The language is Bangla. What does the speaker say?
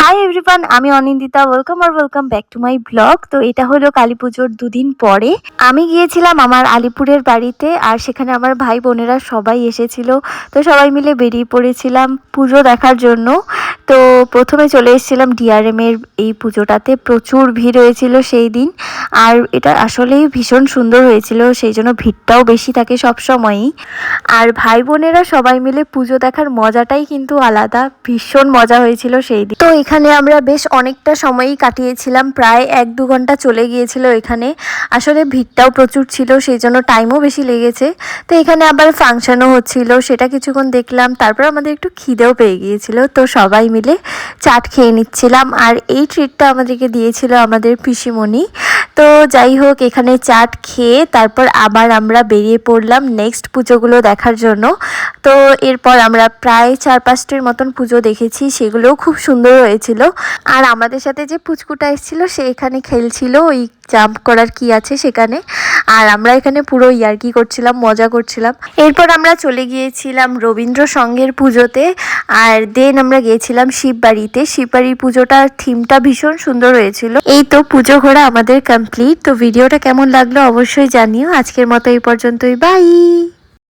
হাই এভরিওয়ান, আমি Anindita. Welcome back to my blog. তো এটা হলো কালী পুজোর দুদিন পরে আমি গিয়েছিলাম আমার আলিপুরের বাড়িতে, আর সেখানে আমার ভাই বোনেরা সবাই এসেছিল। তো সবাই মিলে বেরিয়ে পড়েছিলাম পুজো দেখার জন্য। তো প্রথমে চলে এসেছিলাম ডিআরএম এর এই পুজোটাতে। প্রচুর ভিড় হয়েছিল সেই দিন, আর এটা আসলেই ভীষণ সুন্দর হয়েছিল, সেই জন্য ভিড়টাও বেশি থাকে সব সময়ই। আর ভাই বোনেরা সবাই মিলে পুজো দেখার মজাটাই কিন্তু আলাদা, ভীষণ মজা হয়েছিল সেই দিন। তো এখানে আমরা বেশ অনেকটা সময়ই কাটিয়েছিলাম, প্রায় 1-2 ঘন্টা চলে গিয়েছিল এখানে। আসলে ভিড়টাও প্রচুর ছিল, সেই জন্য টাইমও বেশি লেগেছে। তো এখানে আবার ফাংশনও হচ্ছিল, সেটা কিছুক্ষণ দেখলাম। তারপর আমাদের একটু খিদেও পেয়ে গিয়েছিল, তো সবাই মিলে চাট খেয়ে নিচ্ছিলাম। আর এই ট্রিটটা আমাদেরকে দিয়েছিল আমাদের পিসিমণি। তো যাই হোক, এখানে চাট খেয়ে তারপর আবার আমরা বেরিয়ে পড়লাম নেক্সট পুজোগুলো দেখার জন্য। তো এরপর আমরা প্রায় 4-5টির মতন পুজো দেখেছি, সেগুলোও খুব সুন্দর হয়েছিল। আর আমাদের সাথে যে পুচকুটা এসেছিল সে এখানে খেলছিল ওই জাম্প করার কি আছে সেখানে, আর আমরা এখানে পুরো ইয়ার্কি করছিলাম, মজা করছিলাম। এরপর আমরা চলে গিয়েছিলাম রবীন্দ্র সংঘের পুজোতে, আর দেন আমরা গিয়েছিলাম শিববাড়িতে। শিববাড়ির পুজোটার থিমটা ভীষণ সুন্দর হয়েছিল। এই তো পুজো ঘোরা আমাদের কমপ্লিট। তো ভিডিওটা কেমন লাগলো অবশ্যই জানিও। আজকের মতো এই পর্যন্তই, বাই।